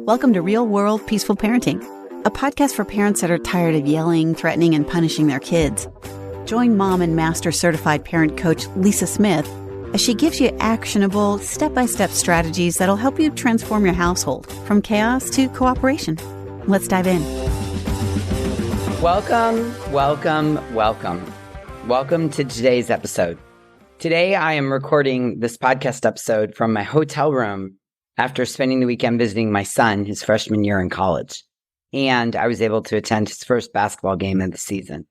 Welcome to Real World Peaceful Parenting, a podcast for parents that are tired of yelling, threatening, and punishing their kids. Join mom and master certified parent coach Lisa Smith as she gives you actionable, step-by-step strategies that'll help you transform your household from chaos to cooperation. Let's dive in. Welcome to today's episode. Today, I am recording this podcast episode from my hotel room after spending the weekend visiting my son, his freshman year in college. And I was able to attend his first basketball game of the season.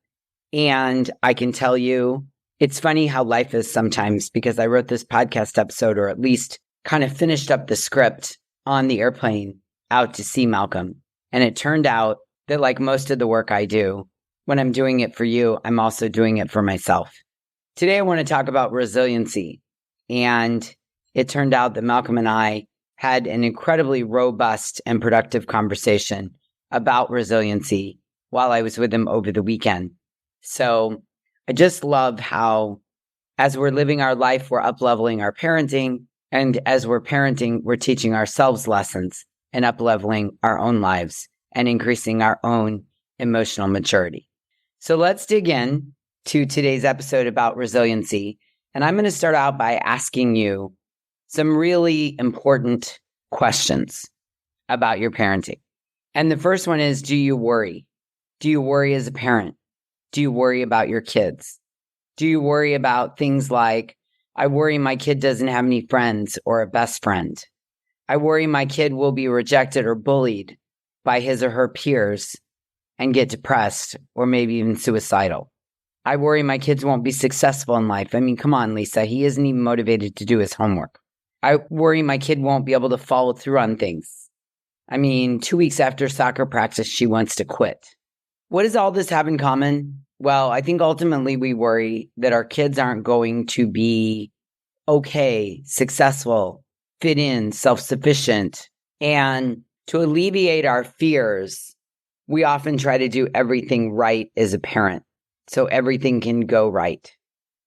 And I can tell you, it's funny how life is sometimes, because I wrote this podcast episode, or at least kind of finished up the script on the airplane out to see Malcolm. And it turned out that, like most of the work I do, when I'm doing it for you, I'm also doing it for myself. Today, I want to talk about resiliency. And it turned out that Malcolm and I had an incredibly robust and productive conversation about resiliency while I was with him over the weekend. So I just love how, as we're living our life, we're up-leveling our parenting. And as we're parenting, we're teaching ourselves lessons and up-leveling our own lives and increasing our own emotional maturity. So let's dig in to today's episode about resiliency. And I'm going to start out by asking you some really important questions about your parenting. And the first one is, do you worry? Do you worry as a parent? Do you worry about your kids? Do you worry about things like, I worry my kid doesn't have any friends or a best friend. I worry my kid will be rejected or bullied by his or her peers and get depressed or maybe even suicidal. I worry my kids won't be successful in life. I mean, come on, Lisa, he isn't even motivated to do his homework. I worry my kid won't be able to follow through on things. I mean, 2 weeks after soccer practice, she wants to quit. What does all this have in common? Well, I think ultimately we worry that our kids aren't going to be okay, successful, fit in, self-sufficient. And to alleviate our fears, we often try to do everything right as a parent, so everything can go right.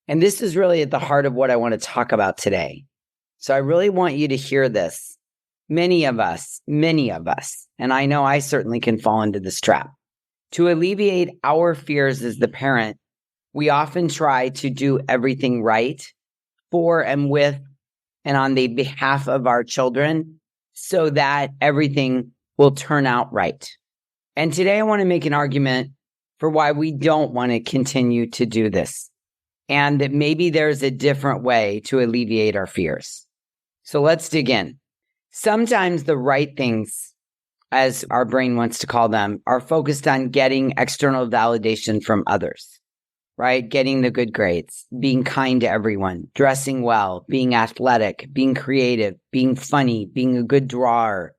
And this is really at the heart of what I want to talk about today. So I really want you to hear this. Many of us, and I know I certainly can fall into this trap. To alleviate our fears as the parent, we often try to do everything right for and with and on the behalf of our children so that everything will turn out right. And today I want to make an argument for why we don't want to continue to do this, and that maybe there's a different way to alleviate our fears. So let's dig in. Sometimes the right things, as our brain wants to call them, are focused on getting external validation from others, right? Getting the good grades, being kind to everyone, dressing well, being athletic, being creative, being funny, being a good drawer.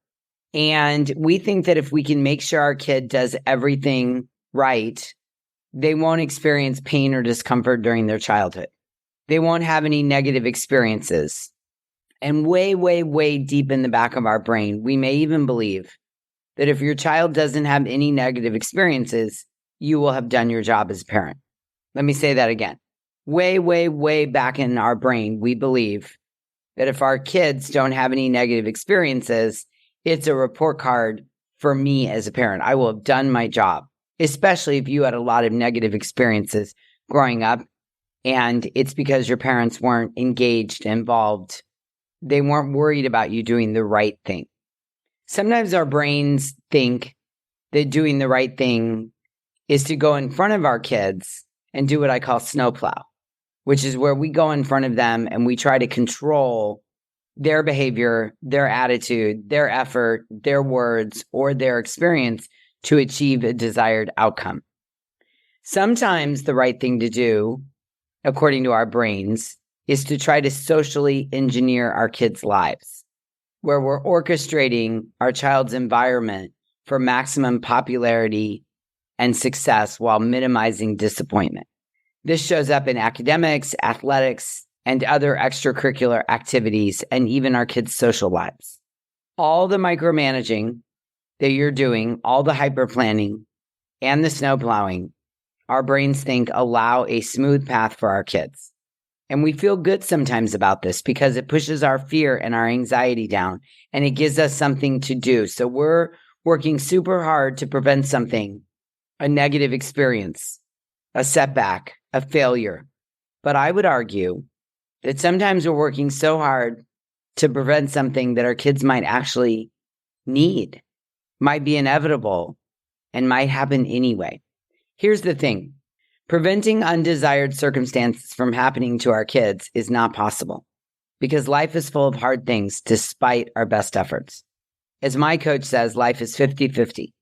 And we think that if we can make sure our kid does everything right, they won't experience pain or discomfort during their childhood. They won't have any negative experiences. And way deep in the back of our brain, we may even believe that if your child doesn't have any negative experiences, you will have done your job as a parent. Let me say that again. Way back in our brain, we believe that if our kids don't have any negative experiences, it's a report card for me as a parent. I will have done my job, especially if you had a lot of negative experiences growing up, and it's because your parents weren't engaged, involved. They weren't worried about you doing the right thing. Sometimes our brains think that doing the right thing is to go in front of our kids and do what I call snowplow, which is where we go in front of them and we try to control their behavior, their attitude, their effort, their words, or their experience to achieve a desired outcome. Sometimes the right thing to do, according to our brains, is to try to socially engineer our kids' lives, where we're orchestrating our child's environment for maximum popularity and success while minimizing disappointment. This shows up in academics, athletics, and other extracurricular activities, and even our kids' social lives. All the micromanaging that you're doing, all the hyper-planning and the snowplowing, our brains think allow a smooth path for our kids. And we feel good sometimes about this because it pushes our fear and our anxiety down and it gives us something to do. So we're working super hard to prevent something, a negative experience, a setback, a failure. But I would argue that sometimes we're working so hard to prevent something that our kids might actually need, might be inevitable, and might happen anyway. Here's the thing. Preventing undesired circumstances from happening to our kids is not possible because life is full of hard things despite our best efforts. As my coach says, life is 50-50,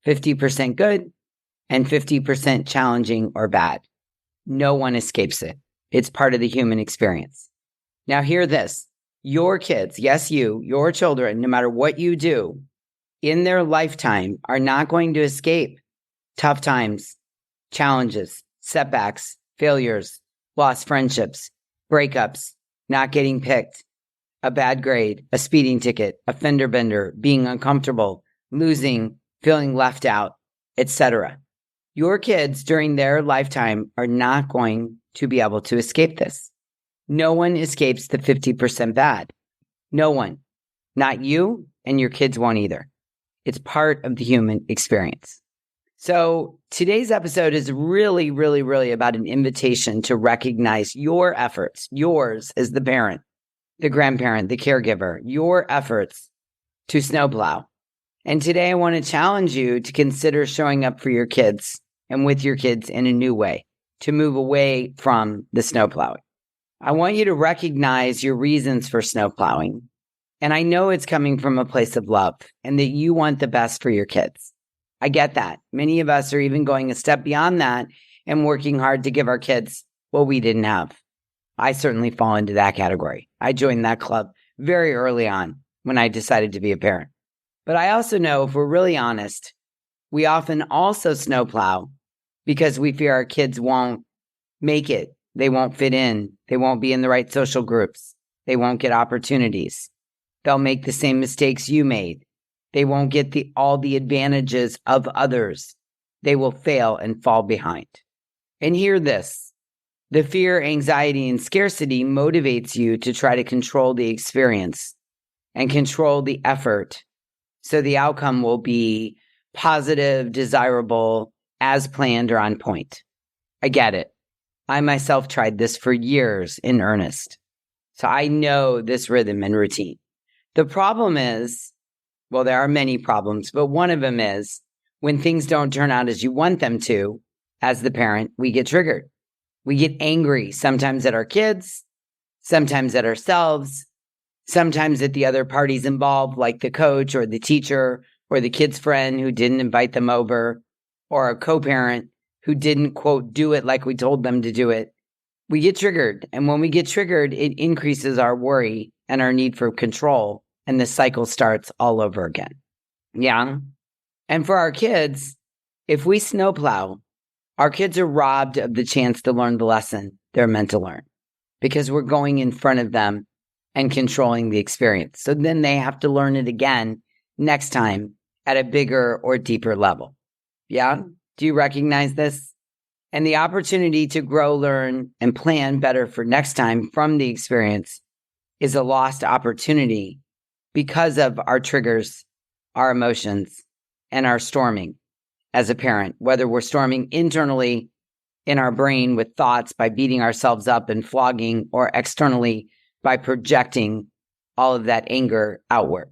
50% good and 50% challenging or bad. No one escapes it. It's part of the human experience. Now hear this. Your kids, yes, your children, no matter what you do in their lifetime, are not going to escape tough times, challenges, setbacks, failures, lost friendships, breakups, not getting picked, a bad grade, a speeding ticket, a fender bender, being uncomfortable, losing, feeling left out, etc. Your kids during their lifetime are not going to be able to escape this. No one escapes the 50% bad. No one. Not you, and your kids won't either. It's part of the human experience. So today's episode is really, really, really about an invitation to recognize your efforts, yours as the parent, the grandparent, the caregiver, your efforts to snowplow. And today I want to challenge you to consider showing up for your kids and with your kids in a new way, to move away from the snowplowing. I want you to recognize your reasons for snowplowing. And I know it's coming from a place of love and that you want the best for your kids. I get that. Many of us are even going a step beyond that and working hard to give our kids what we didn't have. I certainly fall into that category. I joined that club very early on when I decided to be a parent. But I also know, if we're really honest, we often also snowplow because we fear our kids won't make it. They won't fit in. They won't be in the right social groups. They won't get opportunities. They'll make the same mistakes you made. They won't get all the advantages of others. They will fail and fall behind. And hear this. The fear, anxiety, and scarcity motivates you to try to control the experience and control the effort so the outcome will be positive, desirable, as planned, or on point. I get it. I myself tried this for years in earnest. So I know this rhythm and routine. The problem is, well, there are many problems, but one of them is when things don't turn out as you want them to, as the parent, we get triggered. We get angry, sometimes at our kids, sometimes at ourselves, sometimes at the other parties involved, like the coach or the teacher or the kid's friend who didn't invite them over, or a co-parent who didn't, quote, do it like we told them to do it. We get triggered. And when we get triggered, it increases our worry and our need for control. And the cycle starts all over again. Yeah. And for our kids, if we snowplow, our kids are robbed of the chance to learn the lesson they're meant to learn because we're going in front of them and controlling the experience. So then they have to learn it again next time at a bigger or deeper level. Yeah? Do you recognize this? And the opportunity to grow, learn, and plan better for next time from the experience is a lost opportunity because of our triggers, our emotions, and our storming as a parent, whether we're storming internally in our brain with thoughts by beating ourselves up and flogging, or externally by projecting all of that anger outward.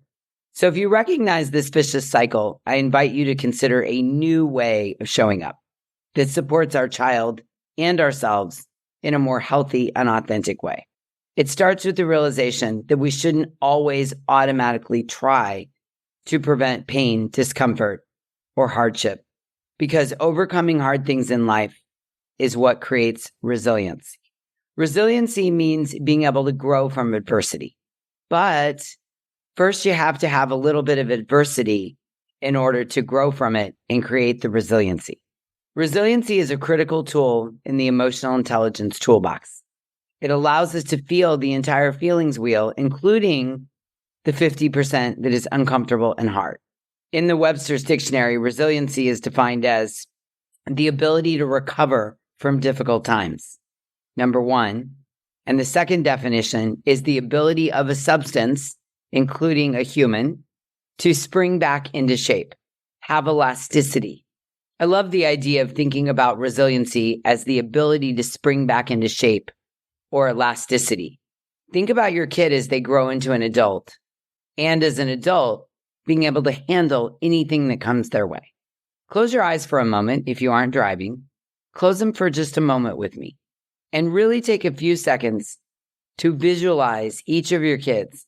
So if you recognize this vicious cycle, I invite you to consider a new way of showing up that supports our child and ourselves in a more healthy and authentic way. It starts with the realization that we shouldn't always automatically try to prevent pain, discomfort, or hardship, because overcoming hard things in life is what creates resiliency. Resiliency means being able to grow from adversity. But first, you have to have a little bit of adversity in order to grow from it and create the resiliency. Resiliency is a critical tool in the emotional intelligence toolbox. It allows us to feel the entire feelings wheel, including the 50% that is uncomfortable and hard. In the Webster's Dictionary, resiliency is defined as the ability to recover from difficult times. Number one, And the second definition is the ability of a substance, including a human, to spring back into shape, have elasticity. I love the idea of thinking about resiliency as the ability to spring back into shape or elasticity. Think about your kid as they grow into an adult, and as an adult, being able to handle anything that comes their way. Close your eyes for a moment if you aren't driving. Close them for just a moment with me, and really take a few seconds to visualize each of your kids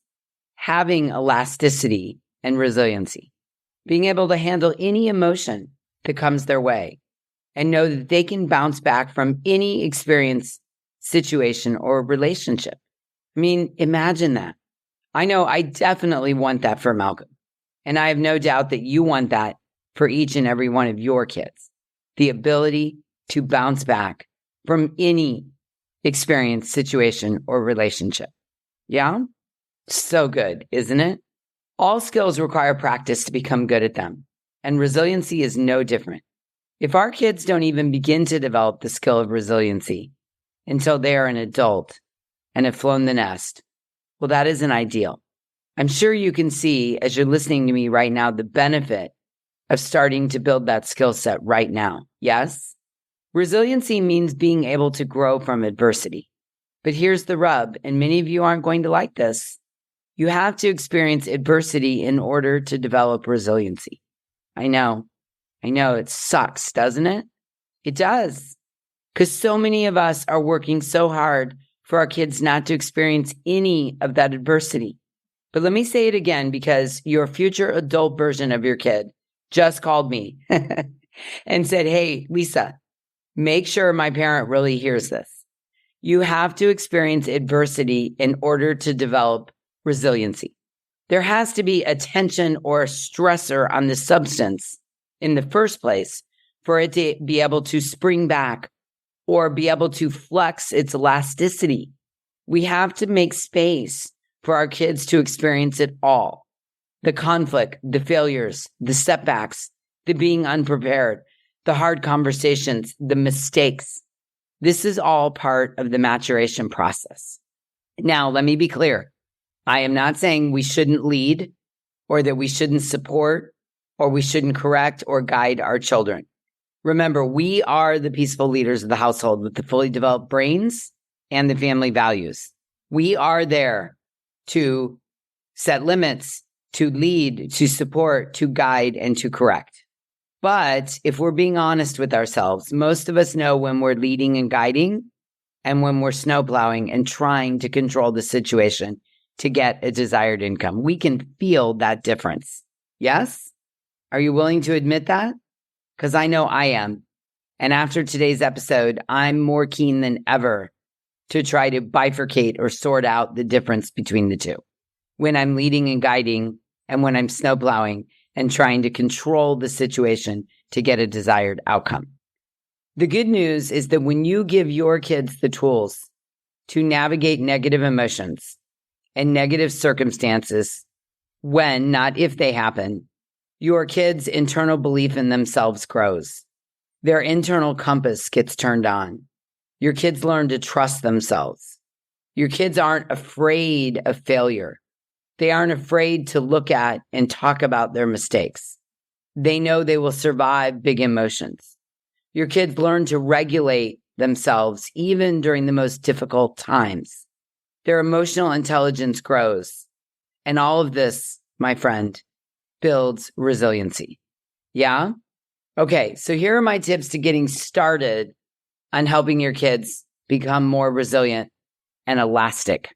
having elasticity and resiliency, being able to handle any emotion that comes their way, and know that they can bounce back from any experience, situation, or relationship. I mean, imagine that. I know I definitely want that for Malcolm, and I have no doubt that you want that for each and every one of your kids. The ability to bounce back from any experience, situation, or relationship. Yeah? So good, isn't it? All skills require practice to become good at them, and resiliency is no different. If our kids don't even begin to develop the skill of resiliency until they are an adult and have flown the nest, well, that isn't ideal. I'm sure you can see, as you're listening to me right now, the benefit of starting to build that skill set right now. Yes? Resiliency means being able to grow from adversity. But here's the rub, and many of you aren't going to like this. You have to experience adversity in order to develop resiliency. I know, it sucks, doesn't it? It does. Because so many of us are working so hard for our kids not to experience any of that adversity. But let me say it again, because your future adult version of your kid just called me and said, "Hey, Lisa, make sure my parent really hears this. You have to experience adversity in order to develop resiliency. There has to be a tension or a stressor on the substance in the first place for it to be able to spring back or be able to flex its elasticity. We have to make space for our kids to experience it all. The conflict, the failures, the setbacks, the being unprepared, the hard conversations, the mistakes. This is all part of the maturation process. Now, let me be clear. I am not saying we shouldn't lead or that we shouldn't support or we shouldn't correct or guide our children. Remember, we are the peaceful leaders of the household with the fully developed brains and the family values. We are there to set limits, to lead, to support, to guide, and to correct. But if we're being honest with ourselves, most of us know when we're leading and guiding and when we're snowplowing and trying to control the situation to get a desired income. We can feel that difference. Yes? Are you willing to admit that? Because I know I am. And after today's episode, I'm more keen than ever to try to bifurcate or sort out the difference between the two. When I'm leading and guiding and when I'm snowplowing and trying to control the situation to get a desired outcome. The good news is that when you give your kids the tools to navigate negative emotions and negative circumstances, when, not if they happen, your kids' internal belief in themselves grows. Their internal compass gets turned on. Your kids learn to trust themselves. Your kids aren't afraid of failure. They aren't afraid to look at and talk about their mistakes. They know they will survive big emotions. Your kids learn to regulate themselves even during the most difficult times. Their emotional intelligence grows. And all of this, my friend, builds resiliency. Yeah? Okay, so here are my tips to getting started on helping your kids become more resilient and elastic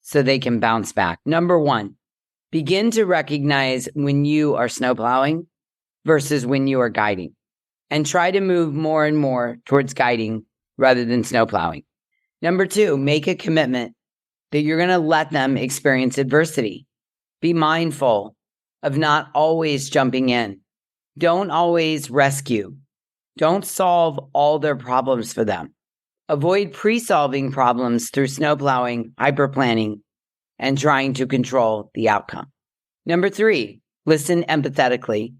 so they can bounce back. Number one, begin to recognize when you are snowplowing versus when you are guiding, and try to move more and more towards guiding rather than snowplowing. Number two, make a commitment that you're going to let them experience adversity. Be mindful of not always jumping in. Don't always rescue. Don't solve all their problems for them. Avoid pre-solving problems through snowplowing, hyperplanning, and trying to control the outcome. Number three, listen empathetically,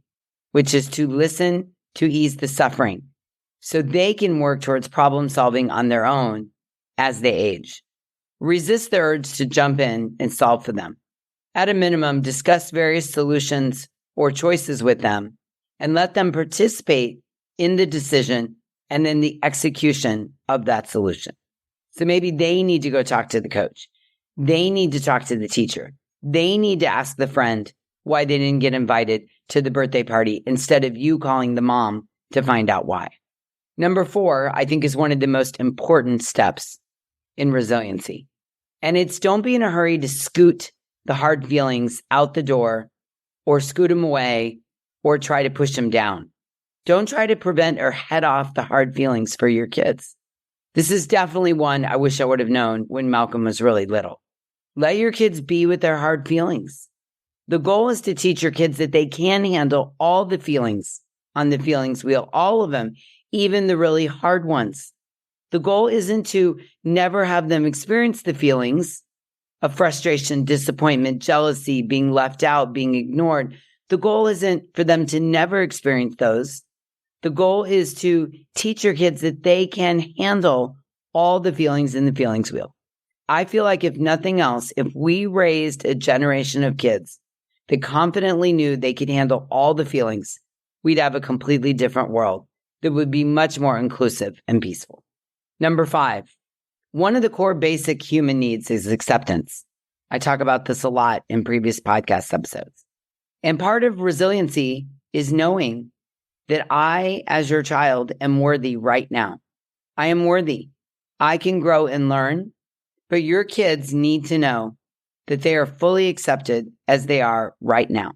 which is to listen to ease the suffering so they can work towards problem solving on their own as they age. Resist the urge to jump in and solve for them. At a minimum, discuss various solutions or choices with them and let them participate in the decision and then the execution of that solution. So maybe they need to go talk to the coach. They need to talk to the teacher. They need to ask the friend why they didn't get invited to the birthday party instead of you calling the mom to find out why. Number 4, I think, is one of the most important steps in resiliency. And it's don't be in a hurry to scoot the hard feelings out the door or scoot them away or try to push them down. Don't try to prevent or head off the hard feelings for your kids. This is definitely one I wish I would have known when Malcolm was really little. Let your kids be with their hard feelings. The goal is to teach your kids that they can handle all the feelings on the feelings wheel, all of them, even the really hard ones. The goal isn't to never have them experience the feelings of frustration, disappointment, jealousy, being left out, being ignored. The goal isn't for them to never experience those. The goal is to teach your kids that they can handle all the feelings in the feelings wheel. I feel like if nothing else, if we raised a generation of kids that confidently knew they could handle all the feelings, we'd have a completely different world that would be much more inclusive and peaceful. Number 5, one of the core basic human needs is acceptance. I talk about this a lot in previous podcast episodes. And part of resiliency is knowing that I, as your child, am worthy right now. I am worthy. I can grow and learn, but your kids need to know that they are fully accepted as they are right now.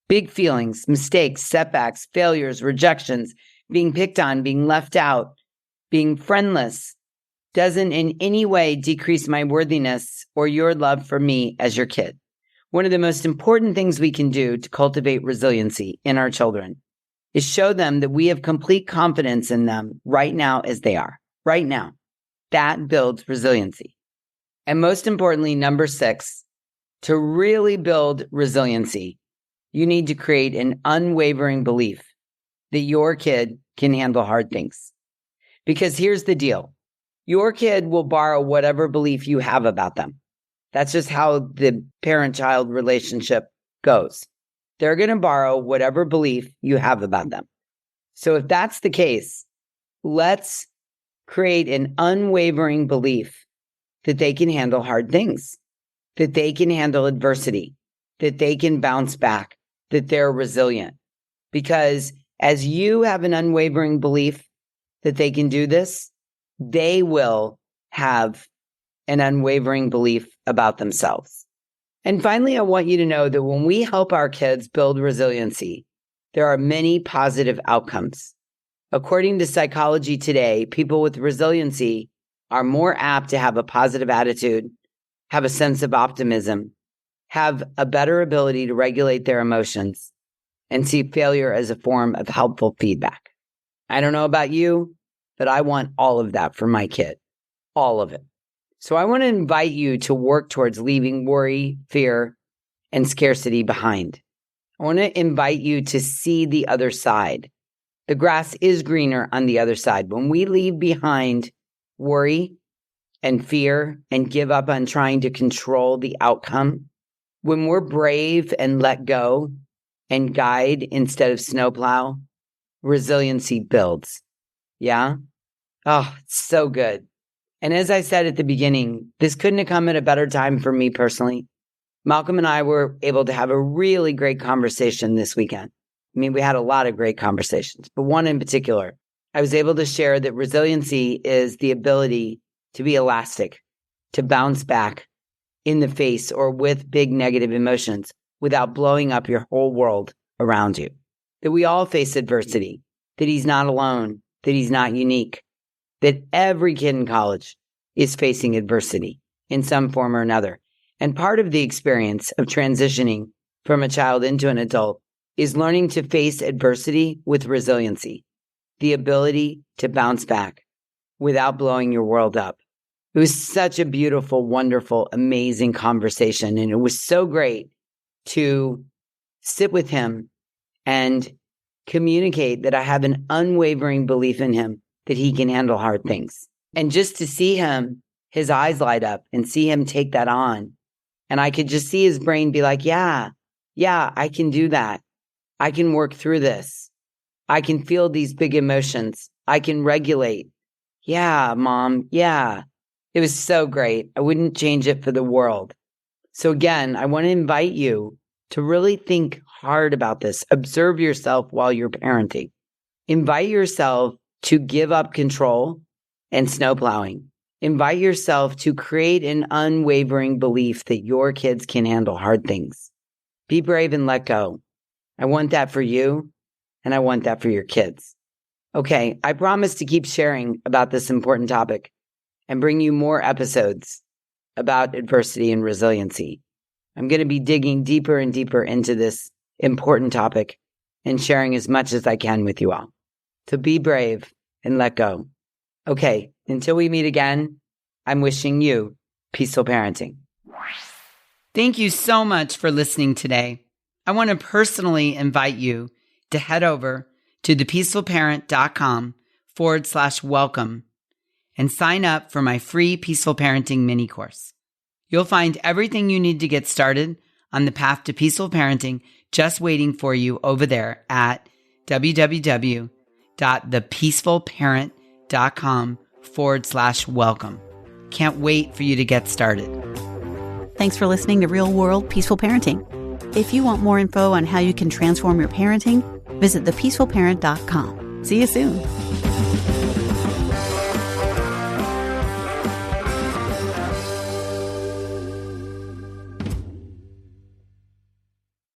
Big feelings, mistakes, setbacks, failures, rejections, being picked on, being left out, being friendless doesn't in any way decrease my worthiness or your love for me as your kid. One of the most important things we can do to cultivate resiliency in our children is show them that we have complete confidence in them right now as they are, right now. That builds resiliency. And most importantly, number 6, to really build resiliency, you need to create an unwavering belief that your kid can handle hard things. Because here's the deal. Your kid will borrow whatever belief you have about them. That's just how the parent-child relationship goes. They're going to borrow whatever belief you have about them. So if that's the case, let's create an unwavering belief that they can handle hard things, that they can handle adversity, that they can bounce back, that they're resilient. Because as you have an unwavering belief that they can do this, they will have an unwavering belief about themselves. And finally, I want you to know that when we help our kids build resiliency, there are many positive outcomes. According to Psychology Today, people with resiliency are more apt to have a positive attitude, have a sense of optimism, have a better ability to regulate their emotions, and see failure as a form of helpful feedback. I don't know about you, but I want all of that for my kid, all of it. So I want to invite you to work towards leaving worry, fear, and scarcity behind. I want to invite you to see the other side. The grass is greener on the other side. When we leave behind worry and fear and give up on trying to control the outcome, when we're brave and let go and guide instead of snowplow, resiliency builds. Yeah? Oh, it's so good. And as I said at the beginning, this couldn't have come at a better time for me personally. Malcolm and I were able to have a really great conversation this weekend. I mean, we had a lot of great conversations, but one in particular, I was able to share that resiliency is the ability to be elastic, to bounce back in the face or with big negative emotions without blowing up your whole world around you. That we all face adversity, that he's not alone, that he's not unique, that every kid in college is facing adversity in some form or another. And part of the experience of transitioning from a child into an adult is learning to face adversity with resiliency, the ability to bounce back without blowing your world up. It was such a beautiful, wonderful, amazing conversation. And it was so great to sit with him and communicate that I have an unwavering belief in him that he can handle hard things. And just to see him his eyes light up and see him take that on. And I could just see his brain be like, yeah, I can do that. I can work through this. I can feel these big emotions. I can regulate. Yeah, Mom. Yeah. It was so great. I wouldn't change it for the world. So again, I want to invite you to really think hard about this. Observe yourself while you're parenting. Invite yourself to give up control and snowplowing. Invite yourself to create an unwavering belief that your kids can handle hard things. Be brave and let go. I want that for you, and I want that for your kids. Okay, I promise to keep sharing about this important topic and bring you more episodes about adversity and resiliency. I'm going to be digging deeper and deeper into this important topic and sharing as much as I can with you all. So be brave and let go. Okay, until we meet again, I'm wishing you peaceful parenting. Thank you so much for listening today. I want to personally invite you to head over to thepeacefulparent.com/welcome and sign up for my free Peaceful Parenting mini course. You'll find everything you need to get started on the path to peaceful parenting just waiting for you over there at www.thepeacefulparent.com/welcome. Can't wait for you to get started. Thanks for listening to Real World Peaceful Parenting. If you want more info on how you can transform your parenting, visit thepeacefulparent.com. See you soon.